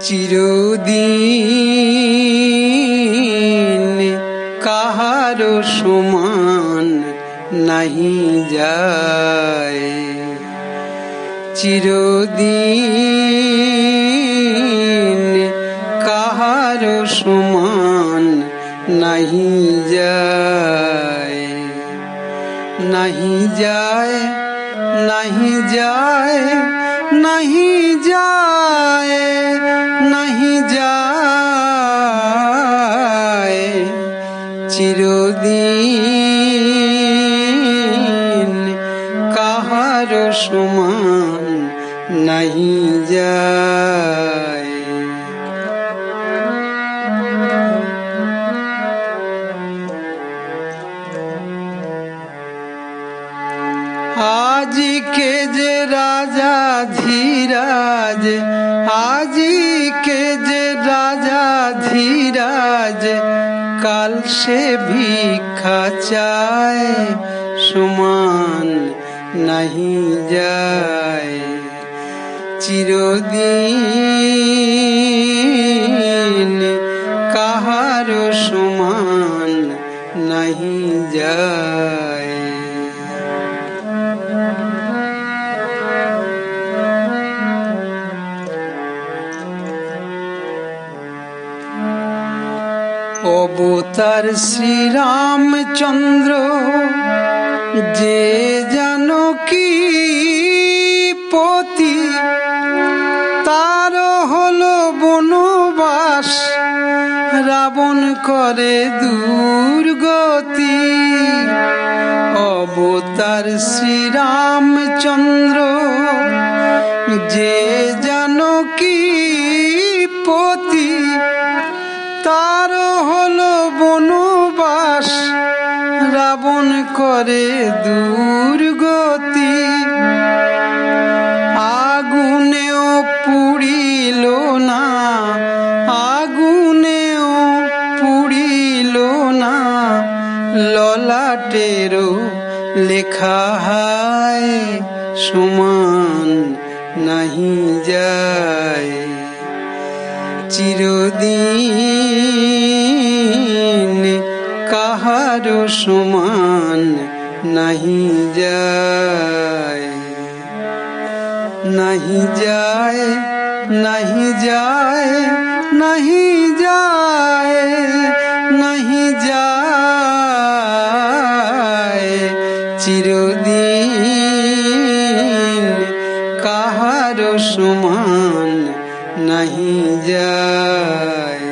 চিরদিন কাহারো সমান নাহি যায়, চিরদিন কাহারো সমান নাহি যায়, নাহি যায়, নাহি যায়, নাহি যায়, নাহি যায়, চিরদিন কাহারো সমান নাহি যায়। আজিকে যে রাজা ধীরাজ, আজিকে যে রাজা ধীরাজ, কাল সে ভিক্ষা চায়, সমান নাহি যায়, চিরদিন কাহারো সমান নাহি যায়। অবতার শ্রীরামচন্দ্র যে জানকী পতি, তার হলো বনবাস, রাবণ করে দুর্গতি। অবতার শ্রীরামচন্দ্র যে জানকী পতি, তার হলো বনবাস, রাবণ করে দুর্গতি। আগুনেও পুড়িল না, আগুনেও পুড়িল না, ললাটেরও লেখা হায়, সমান নাহি যায়, চিরদিন কাহারো সমান নাহি যায়, নাহি যায়, নাহি যায়, নাহি যায়, নাহি যায়, চিরদিন কাহারো সমান নাহি যায়।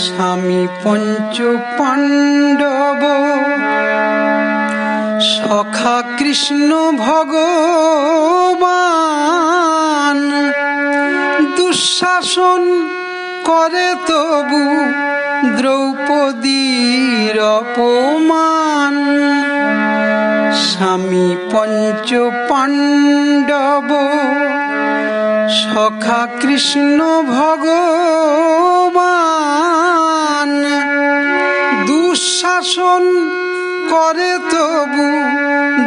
স্বামী পঞ্চ পাণ্ডব, সখা কৃষ্ণ ভগবান, দুঃশাসন করে তবু দ্রৌপদীর অপমান। স্বামী পঞ্চ পাণ্ডব, সখা কৃষ্ণ ভগবান, দুঃশাসন করে তবু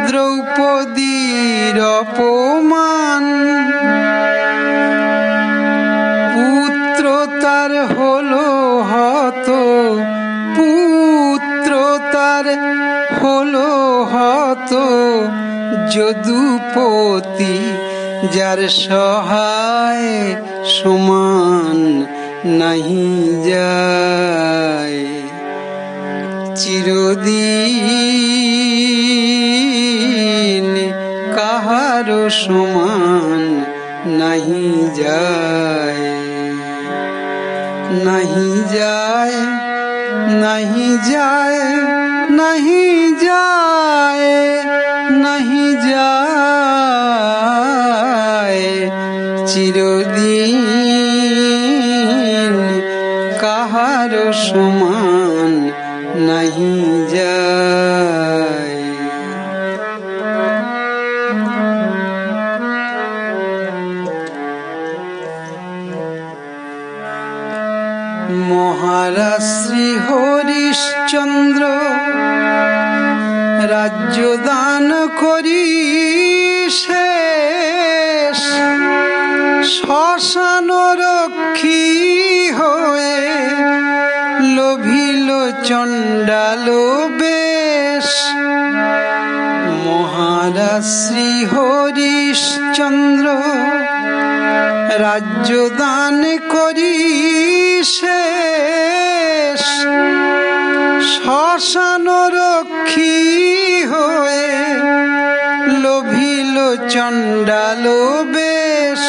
দ্রৌপদীর অপমান। পুত্র তার হলো হত, পুত্র তার হলো হত, যদুপতি যার সহায়, সমান নাহি যায়, চিরদিন কাহারো সমান নাহি যায়, নাহি যায়, নাহি যায়, নাহি যায়, নাহি যায়, চিরদিন কাহারো সমান নাহি যায়। মহারাজ শ্রী হরিশ্চন্দ্র রাজ্য দান করি শেষ, শ্মশান রক্ষী হয়ে লোভিল চণ্ডাল বেশ। মহারাজ শ্রী হরিশ্চন্দ্র রাজ্য দান করি শেষ, শ্মশান রক্ষী হয়ে লোভিল চণ্ডাল বেশ।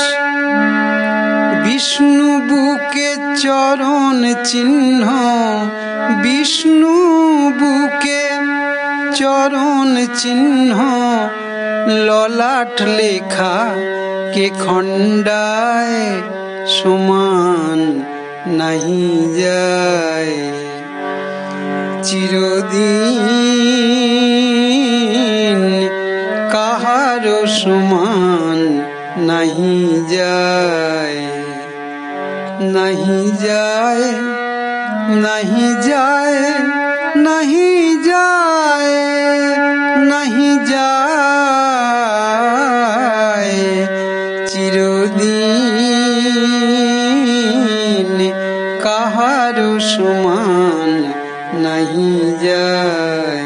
বিষ্ণু বুকে চরণ চিহ্ন, বিষ্ণু বুকে চরণ চিহ্ন, ললাট লেখা কে খণ্ডায় সমান নাহি যায়। চিরদিন কাহার সমান নাহি যায়, নাহি যায়, নাহি যায়, নাহি যায়, নাহি যায়। চিরদিন কাহার সমান নাহি যায়।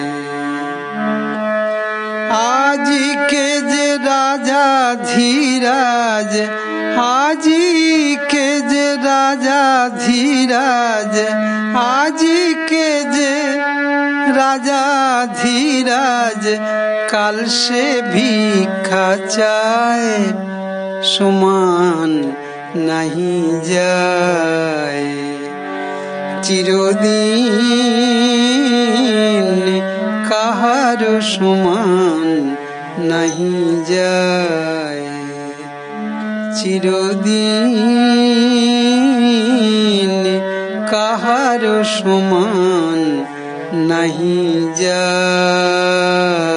আজকে যে রাজা ধীরাজ, আজকে যে রাজা ধীরাজ, আজকে যে রাজা ধীরাজ, কাল সে ভিক্ষা চায় সমান নাহি যায়। চিরদিন কাহার সমান নাহি যায়। চিরদিন কাহার সমান নাহি যায়।